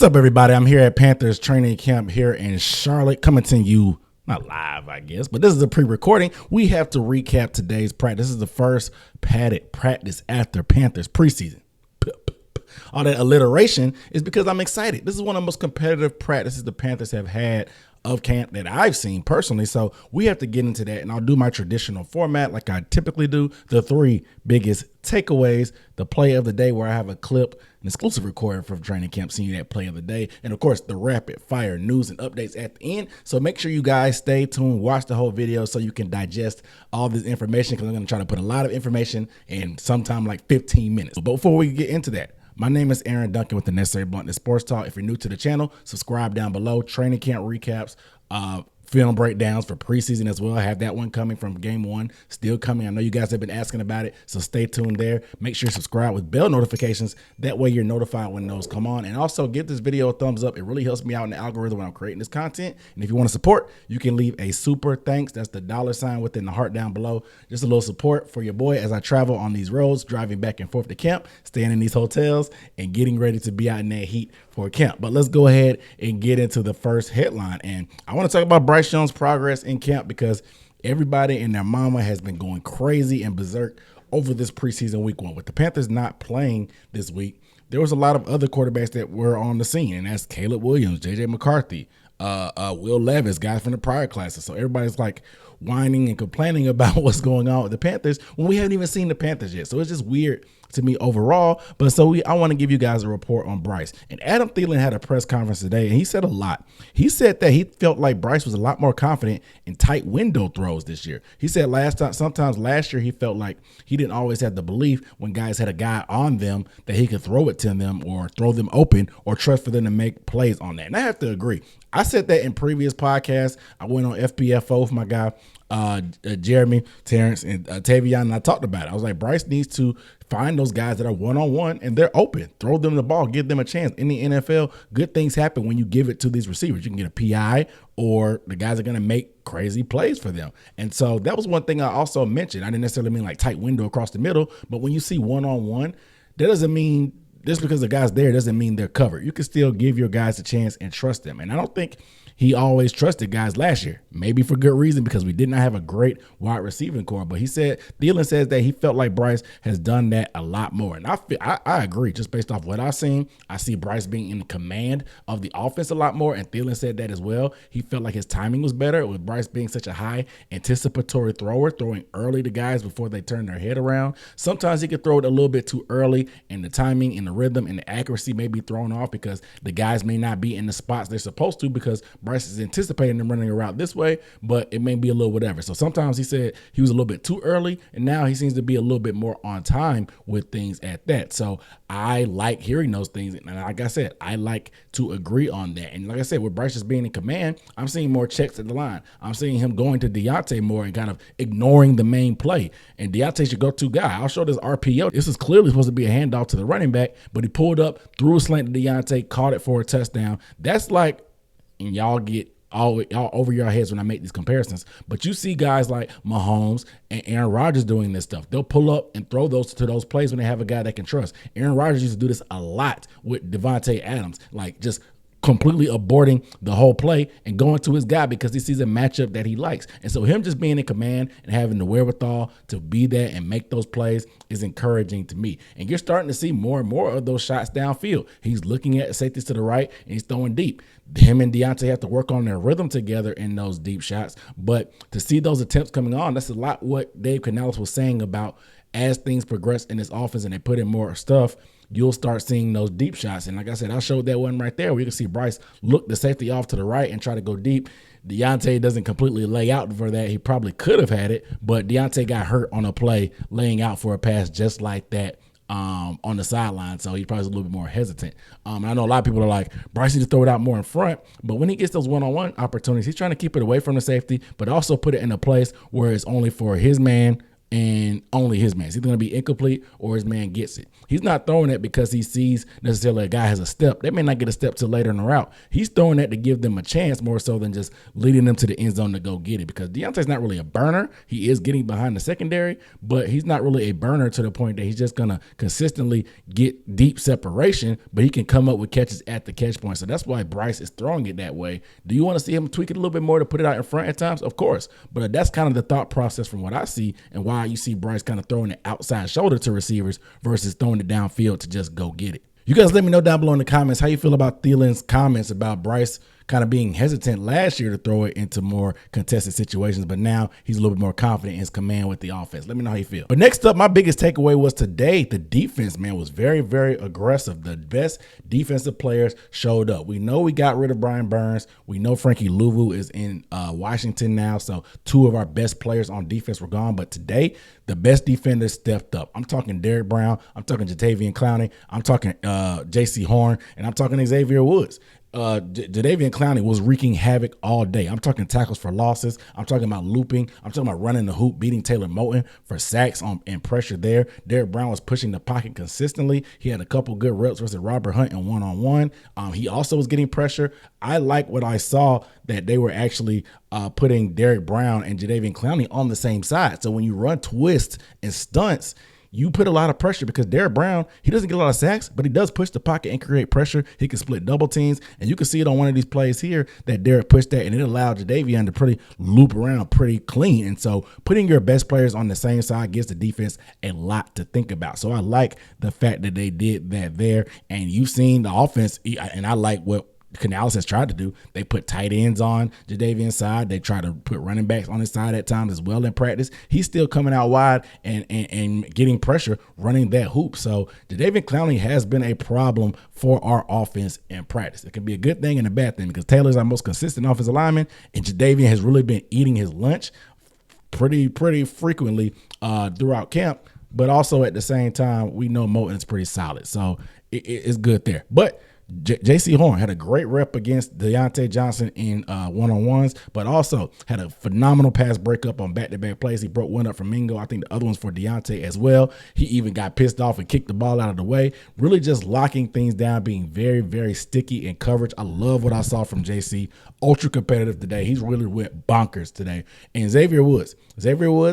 What's up, everybody? I'm here at Panthers training camp here in Charlotte, coming to you, not live, I guess, but this is a pre-recording. We have to recap today's practice. This is the first padded practice after Panthers preseason. All that alliteration is because I'm excited. This is one of the most competitive practices the Panthers have had of camp that I've seen personally. So we have to get into that, and I'll do my traditional format like I typically do. The three biggest takeaways, the play of the day where I have a clip, an exclusive recording from training camp, seeing that play of the day, and of course the rapid fire news and updates at the end. So make sure you guys stay tuned, watch the whole video so you can digest all this information, because I'm going to try to put a lot of information in sometime like 15 minutes. But before we get into that, my name is Aaron Duncan with the Necessary Bluntness Sports Talk. If you're new to the channel, subscribe down below. Training camp recaps, film breakdowns for preseason as well. I have that one coming from game one, still coming. I know you guys have been asking about it, so stay tuned there. Make sure you subscribe with bell notifications. That way you're notified when those come on. And also give this video a thumbs up. It really helps me out in the algorithm when I'm creating this content. And if you want to support, you can leave a super thanks. That's the $sign within the heart down below. Just a little support for your boy as I travel on these roads, driving back and forth to camp, staying in these hotels, and getting ready to be out in that heat for camp. But let's go ahead and get into the first headline. And I want to talk about Bryce Young's progress in camp, because everybody and their mama has been going crazy and berserk over this preseason week one. With the Panthers not playing this week, there was a lot of other quarterbacks that were on the scene, and that's Caleb Williams, J.J. McCarthy, Will Levis, guys from the prior classes. So everybody's like whining and complaining about what's going on with the Panthers when we haven't even seen the Panthers yet. So it's just weird to me overall. But so I want to give you guys a report on Bryce. And Adam Thielen had a press conference today, and he said a lot. He said that he felt like Bryce was a lot more confident in tight window throws this year. He said sometimes last year he felt like he didn't always have the belief when guys had a guy on them that he could throw it to them or throw them open or trust for them to make plays on that. And I have to agree. I said that in previous podcasts. I went on FPFO with my guy, Jeremy, Terrence, and Tavion, and I talked about it. I was like, Bryce needs to find those guys that are one-on-one and they're open. Throw them the ball, give them a chance. In the NFL, good things happen when you give it to these receivers. You can get a PI, or the guys are going to make crazy plays for them. And so that was one thing I also mentioned. I didn't necessarily mean like tight window across the middle, but when you see one-on-one, that doesn't mean just because the guy's there doesn't mean they're covered. You can still give your guys a chance and trust them. And I don't think he always trusted guys last year, maybe for good reason, because we did not have a great wide receiving core. But Thielen says that he felt like Bryce has done that a lot more. And I agree, just based off what I've seen. I see Bryce being in command of the offense a lot more, and Thielen said that as well. He felt like his timing was better with Bryce being such a high anticipatory thrower, throwing early to guys before they turn their head around. Sometimes he could throw it a little bit too early, and the timing and the rhythm and the accuracy may be thrown off because the guys may not be in the spots they're supposed to, because Bryce is anticipating them running a route this way, but it may be a little whatever. So sometimes he said he was a little bit too early, and now he seems to be a little bit more on time with things at that. So I like hearing those things, and like I said, I like to agree on that. And like I said, with Bryce just being in command, I'm seeing more checks at the line. I'm seeing him going to Deontay more and kind of ignoring the main play. And Deontay's your go-to guy. I'll show this RPO. This is clearly supposed to be a handoff to the running back, but he pulled up, threw a slant to Deontay, caught it for a touchdown. That's like, and y'all get all over your heads when I make these comparisons, but you see guys like Mahomes and Aaron Rodgers doing this stuff. They'll pull up and throw those to those plays when they have a guy they can trust. Aaron Rodgers used to do this a lot with Devontae Adams, like just completely aborting the whole play and going to his guy because he sees a matchup that he likes. And so him just being in command and having the wherewithal to be there and make those plays is encouraging to me. And you're starting to see more and more of those shots downfield. He's looking at safeties to the right and he's throwing deep. Him and Deontay have to work on their rhythm together in those deep shots. But to see those attempts coming on, that's a lot what Dave Canales was saying about as things progress in this offense and they put in more stuff, you'll start seeing those deep shots. And like I said, I showed that one right there where you can see Bryce look the safety off to the right and try to go deep. Deontay doesn't completely lay out for that. He probably could have had it, but Deontay got hurt on a play laying out for a pass just like that on the sideline, so he probably is a little bit more hesitant. I know a lot of people are like, Bryce needs to throw it out more in front, but when he gets those one-on-one opportunities, he's trying to keep it away from the safety, but also put it in a place where it's only for his man and only his man. It's either going to be incomplete or his man gets it. He's not throwing it because he sees necessarily a guy has a step. They may not get a step till later in the route. He's throwing that to give them a chance more so than just leading them to the end zone to go get it, because Deontay's not really a burner. He is getting behind the secondary, but he's not really a burner to the point that he's just going to consistently get deep separation, but he can come up with catches at the catch point. So that's why Bryce is throwing it that way. Do you want to see him tweak it a little bit more to put it out in front at times? Of course, but that's kind of the thought process from what I see and why you see Bryce kind of throwing it outside shoulder to receivers versus throwing it downfield to just go get it. You guys let me know down below in the comments how you feel about Thielen's comments about Bryce kind of being hesitant last year to throw it into more contested situations, but now he's a little bit more confident in his command with the offense. Let me know how you feel. But next up, my biggest takeaway was today, the defense, man, was very, very aggressive. The best defensive players showed up. We know we got rid of Brian Burns. We know Frankie Louvu is in Washington now, so two of our best players on defense were gone. But today, the best defenders stepped up. I'm talking Derrick Brown. I'm talking Jadeveon Clowney. I'm talking J.C. Horn, and I'm talking Xavier Woods. Jadeveon Clowney was wreaking havoc all day. I'm talking tackles for losses. I'm talking about looping. I'm talking about running the hoop, beating Taylor Moton for sacks and pressure there. Derrick Brown was pushing the pocket consistently. He had a couple good reps versus Robert Hunt in one-on-one. He also was getting pressure. I like what I saw, that they were actually putting Derrick Brown and Jadeveon Clowney on the same side. So when you run twists and stunts, you put a lot of pressure, because Derrick Brown, he doesn't get a lot of sacks, but he does push the pocket and create pressure. He can split double teams, and you can see it on one of these plays here that Derrick pushed that, and it allowed Jadeveon to pretty loop around pretty clean. And so putting your best players on the same side gives the defense a lot to think about. So I like the fact that they did that there, and you've seen the offense, and I like what Canales has tried to do. They put tight ends on Jadeveon's side. They try to put running backs on his side at times as well in practice. He's still coming out wide and getting pressure running that hoop. So Jadeveon Clowney has been a problem for our offense in practice. It can be a good thing and a bad thing, because Taylor's our most consistent offensive lineman, and Jadeveon has really been eating his lunch pretty frequently throughout camp. But also at the same time, we know Moton's pretty solid. So it's good there. But J.C. Horn had a great rep against Deontay Johnson in one-on-ones, but also had a phenomenal pass breakup on back-to-back plays. He broke one up for Mingo. I think the other one's for Deontay as well. He even got pissed off and kicked the ball out of the way, really just locking things down, being very, very sticky in coverage. I love what I saw from J.C. Ultra competitive today. He's really went bonkers today. And Xavier Woods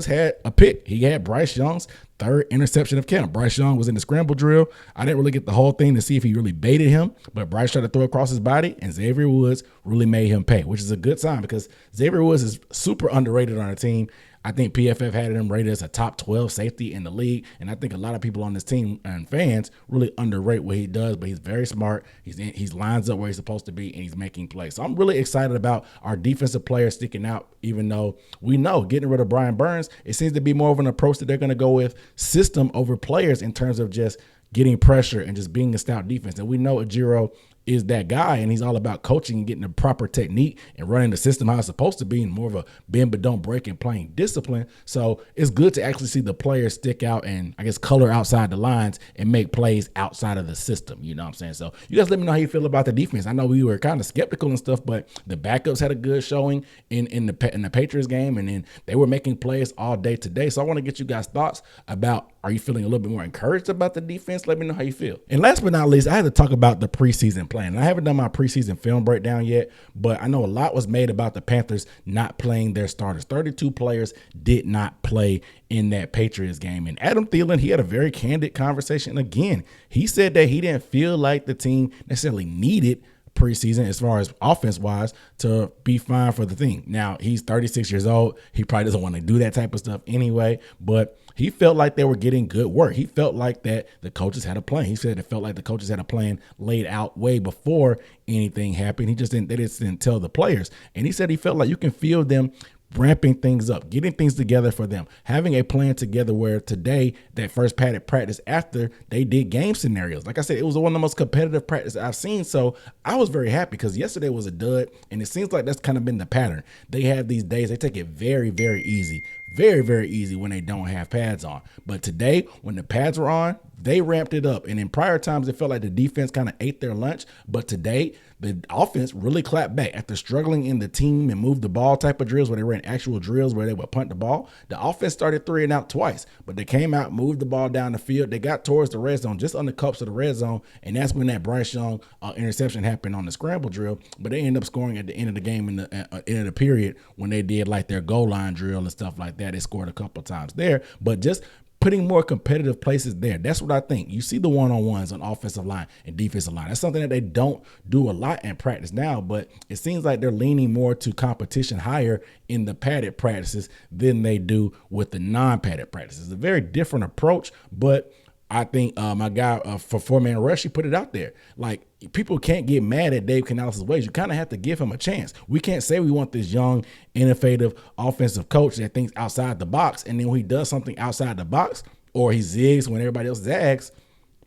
had a pick. He had Bryce Young's third interception of camp. Bryce Young was in the scramble drill. I didn't really get the whole thing to see if he really baited him, but Bryce tried to throw across his body, and Xavier Woods really made him pay, which is a good sign, because Xavier Woods is super underrated on our team. I think PFF had him rated as a top 12 safety in the league, and I think a lot of people on this team and fans really underrate what he does, but he's very smart. He's lines up where he's supposed to be, and he's making plays. So I'm really excited about our defensive players sticking out, even though we know getting rid of Brian Burns, it seems to be more of an approach that they're going to go with system over players in terms of just getting pressure and just being a stout defense. And we know Ejiro is that guy, and he's all about coaching and getting the proper technique and running the system how it's supposed to be, and more of a bend but don't break and playing discipline. So it's good to actually see the players stick out and, I guess, color outside the lines and make plays outside of the system. You know what I'm saying? So you guys let me know how you feel about the defense. I know we were kind of skeptical and stuff, but the backups had a good showing in the Patriots game, and then they were making plays all day today. So I want to get you guys' thoughts about, are you feeling a little bit more encouraged about the defense? Let me know how you feel. And last but not least, I had to talk about the preseason plan. And I haven't done my preseason film breakdown yet, but I know a lot was made about the Panthers not playing their starters. 32 players did not play in that Patriots game. And Adam Thielen, he had a very candid conversation. Again, he said that he didn't feel like the team necessarily needed preseason as far as offense wise to be fine for the team. Now, he's 36 years old. He probably doesn't want to do that type of stuff anyway, but he felt like they were getting good work. He felt like that the coaches had a plan. He said it felt like the coaches had a plan laid out way before anything happened. They just didn't tell the players. And he said he felt like you can feel them ramping things up, getting things together for them, having a plan together, where today, that first padded practice after they did game scenarios. Like I said, it was one of the most competitive practice I've seen. So I was very happy, because yesterday was a dud, and it seems like that's kind of been the pattern. They have these days, they take it very, very easy. very, very easy when they don't have pads on. But today, when the pads were on, they ramped it up. And in prior times, it felt like the defense kind of ate their lunch. But today, the offense really clapped back after struggling in the team and move the ball type of drills where they ran actual drills where they would punt the ball. The offense started 3 and out twice, but they came out, moved the ball down the field. They got towards the red zone, just on the cups of the red zone, and that's when that Bryce Young interception happened on the scramble drill. But they ended up scoring at the end of the game in the end of the period when they did like their goal line drill and stuff like that. They scored a couple of times there, but just putting more competitive places there. That's what I think. You see the one-on-ones on offensive line and defensive line. That's something that they don't do a lot in practice now, but it seems like they're leaning more to competition higher in the padded practices than they do with the non-padded practices. It's a very different approach, but I think my guy for four-man rush, he put it out there. Like, people can't get mad at Dave Canales' ways. You kind of have to give him a chance. We can't say we want this young, innovative offensive coach that thinks outside the box, and then when he does something outside the box or he zigs when everybody else zags,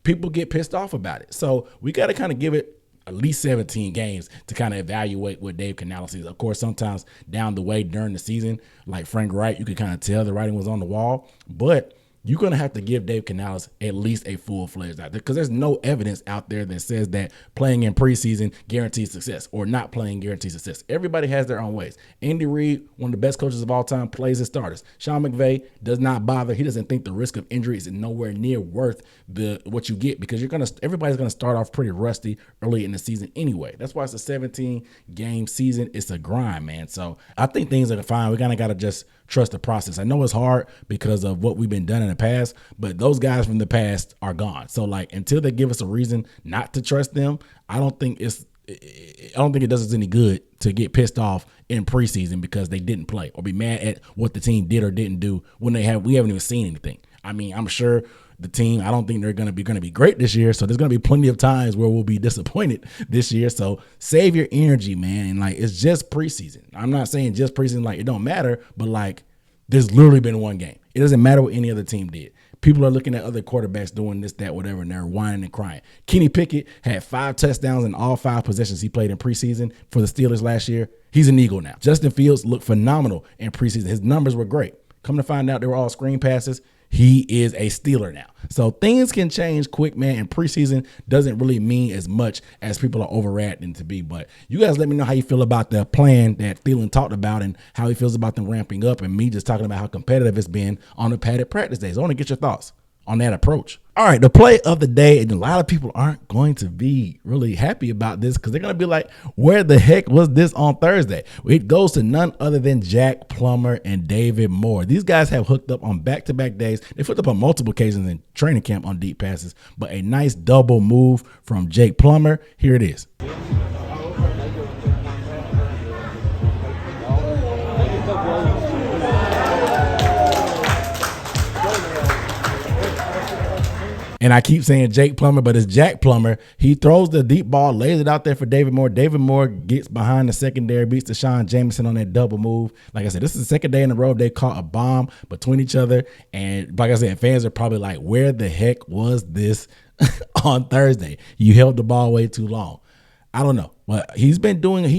people get pissed off about it. So we got to kind of give it at least 17 games to kind of evaluate what Dave Canales is. Of course, sometimes down the way during the season, like Frank Wright, you could kind of tell the writing was on the wall, but you're going to have to give Dave Canales at least a full-fledged out there, because there's no evidence out there that says that playing in preseason guarantees success or not playing guarantees success. Everybody has their own ways. Andy Reid, one of the best coaches of all time, plays his starters. Sean McVay does not bother. He doesn't think the risk of injury is nowhere near worth what you get, because everybody's going to start off pretty rusty early in the season anyway. That's why it's a 17-game season. It's a grind, man. So I think things are fine. We kind of got to just trust the process. I know it's hard because of what we've been done in the past, but those guys from the past are gone. So like, until they give us a reason not to trust them, I don't think it does us any good to get pissed off in preseason because they didn't play, or be mad at what the team did or didn't do when we haven't even seen anything. I mean, I'm sure the team, I don't think they're going to be great this year. So there's going to be plenty of times where we'll be disappointed this year. So save your energy, man. And like, it's just preseason. I'm not saying just preseason, like it don't matter, but like, there's literally been one game. It doesn't matter what any other team did. People are looking at other quarterbacks doing this, that, whatever, and they're whining and crying. Kenny Pickett had 5 touchdowns in all 5 possessions he played in preseason for the Steelers last year. He's an Eagle now. Justin Fields looked phenomenal in preseason. His numbers were great. Come to find out, they were all screen passes. He is a Steeler now. So things can change quick, man, and preseason doesn't really mean as much as people are overreacting to be. But you guys let me know how you feel about the plan that Thielen talked about and how he feels about them ramping up, and me just talking about how competitive it's been on the padded practice days. I want to get your thoughts on that approach. All right, the play of the day, and a lot of people aren't going to be really happy about this because they're going to be like, where the heck was this on Thursday? It goes to none other than Jack Plummer and David Moore. These guys have hooked up on back-to-back days. They hooked up on multiple occasions in training camp on deep passes, but a nice double move from Jake Plummer. Here it is. And I keep saying Jake Plummer, but it's Jack Plummer. He throws the deep ball, lays it out there for David Moore. David Moore gets behind the secondary, beats Deshaun Jameson on that double move. Like I said, this is the second day in a row they caught a bomb between each other. And like I said, fans are probably like, where the heck was this on Thursday? You held the ball way too long. I don't know. But he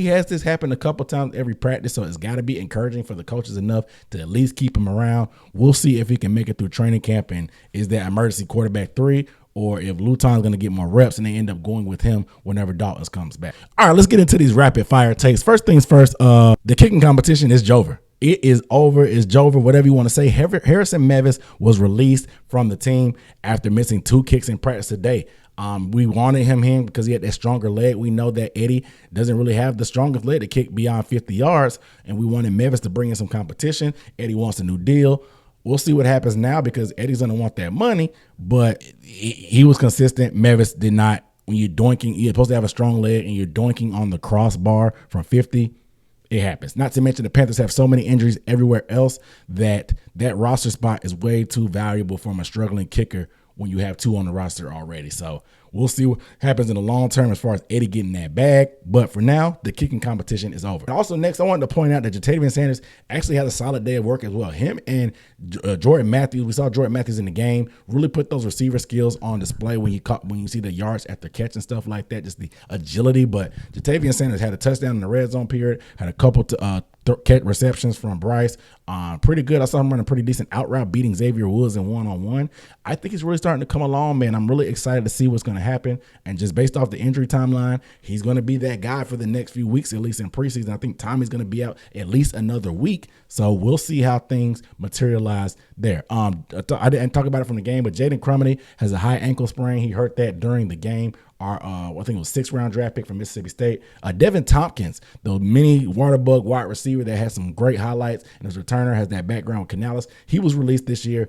has this happen a couple times every practice, so it's got to be encouraging for the coaches enough to at least keep him around. We'll see if he can make it through training camp and is that emergency quarterback 3, or if Luton's going to get more reps and they end up going with him whenever Dalton comes back. All right, let's get into these rapid fire takes. First things first, the kicking competition is over. It is over. It's Jover, whatever you want to say. Harrison Mevis was released from the team after missing 2 kicks in practice today. We wanted him in because he had that stronger leg. We know that Eddie doesn't really have the strongest leg to kick beyond 50 yards, and we wanted Mevis to bring in some competition. Eddie wants a new deal. We'll see what happens now because Eddie's going to want that money, but he was consistent. Mevis did not. When you're doinking, you're supposed to have a strong leg, and you're doinking on the crossbar from 50, it happens. Not to mention the Panthers have so many injuries everywhere else that roster spot is way too valuable from a struggling kicker when you have 2 on the roster already. So we'll see what happens in the long term as far as Eddie getting that bag. But for now, the kicking competition is over. Also, next, I wanted to point out that Jatavian Sanders actually had a solid day of work as well. Him and Jordan Matthews, we saw Jordan Matthews in the game, really put those receiver skills on display when you see the yards after catch and stuff like that, just the agility. But Jatavian Sanders had a touchdown in the red zone period, had a couple receptions from Bryce. Pretty good. I saw him run a pretty decent out route, beating Xavier Woods in one-on-one. I think he's really starting to come along, man. I'm really excited to see what's going to happen. And just based off the injury timeline, he's going to be that guy for the next few weeks, at least in preseason. I think Tommy's going to be out at least another week. So we'll see how things materialize there. I didn't talk about it from the game, but Jaden Crumity has a high ankle sprain. He hurt that during the game. I think it was 6th round draft pick from Mississippi State. Devin Tompkins, the mini water bug wide receiver that has some great highlights, and his returner has that background with Canales. He was released this year.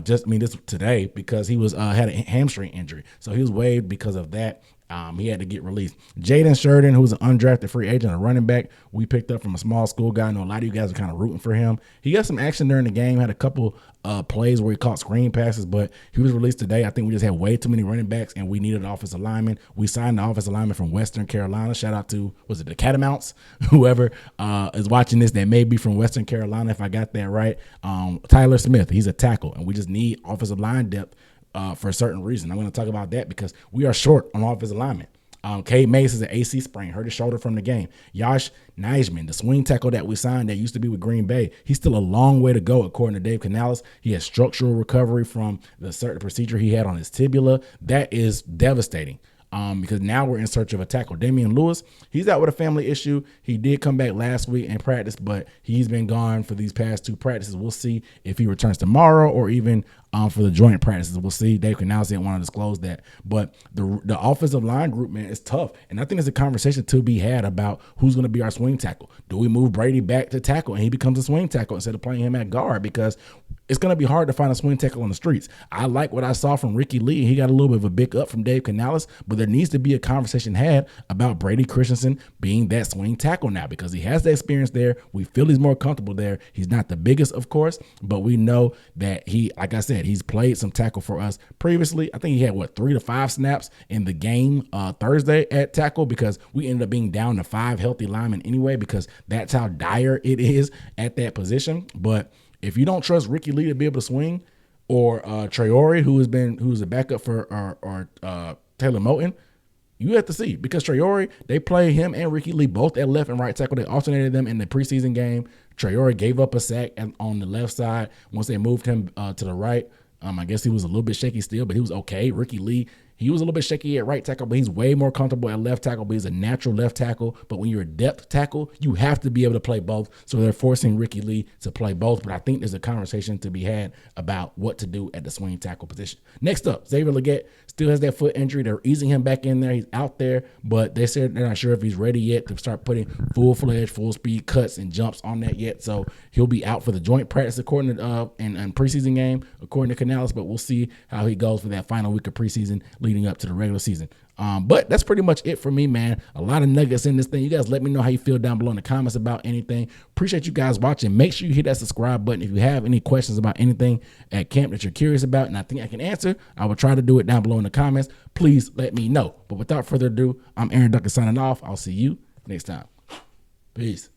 This today because he was had a hamstring injury, so he was waived because of that. He had to get released. Jaden Sheridan, who's an undrafted free agent, a running back we picked up from a small school guy. I know a lot of you guys are kind of rooting for him. He got some action during the game, had a couple plays where he caught screen passes, but he was released today. I think we just had way too many running backs, and we needed an offensive lineman. We signed the offensive lineman from Western Carolina. Shout out to, was it the Catamounts? Whoever is watching this that may be from Western Carolina, if I got that right. Tyler Smith, he's a tackle, and we just need offensive line depth for a certain reason. I'm going to talk about that because we are short on offensive linemen. Cade Mays is an AC sprain, hurt his shoulder from the game. Yash Nijman, the swing tackle that we signed that used to be with Green Bay, he's still a long way to go, according to Dave Canales. He has structural recovery from the certain procedure he had on his tibia. That is devastating. Because now we're in search of a tackle. Damian Lewis, he's out with a family issue. He did come back last week and practice, but he's been gone for these past 2 practices. We'll see if he returns tomorrow or even for the joint practices. We'll see. Dave Canales didn't want to disclose that. But the offensive line group, man, is tough. And I think there's a conversation to be had about who's going to be our swing tackle. Do we move Brady back to tackle and he becomes a swing tackle instead of playing him at guard? Because it's going to be hard to find a swing tackle on the streets. I like what I saw from Ricky Lee. He got a little bit of a big up from Dave Canales, but there needs to be a conversation had about Brady Christensen being that swing tackle now because he has the experience there. We feel he's more comfortable there. He's not the biggest, of course, but we know that he, like I said, he's played some tackle for us previously. I think he had, 3 to 5 snaps in the game Thursday at tackle because we ended up being down to 5 healthy linemen anyway because that's how dire it is at that position. But if you don't trust Ricky Lee to be able to swing, or Traore, who's a backup for or Taylor Moton, you have to see because Traore, they play him and Ricky Lee both at left and right tackle. They alternated them in the preseason game. Traore gave up a sack on the left side once they moved him to the right. I guess he was a little bit shaky still, but he was okay. Ricky Lee, he was a little bit shaky at right tackle, but he's way more comfortable at left tackle, but he's a natural left tackle. But when you're a depth tackle, you have to be able to play both. So they're forcing Ricky Lee to play both. But I think there's a conversation to be had about what to do at the swing tackle position. Next up, Xavier Legette still has that foot injury. They're easing him back in there. He's out there, but they said they're not sure if he's ready yet to start putting full-fledged, full-speed cuts and jumps on that yet. So he'll be out for the joint practice according to and preseason game, according to Canales. But we'll see how he goes for that final week of preseason leading up to the regular season. But that's pretty much it for me, man. A lot of nuggets in this thing. You guys let me know how you feel down below in the comments about anything. Appreciate you guys watching. Make sure you hit that subscribe button. If you have any questions about anything at camp that you're curious about and I think I can answer, I will try to do it down below in the comments. Please let me know. But without further ado, I'm Aaron Duncan signing off. I'll see you next time. Peace.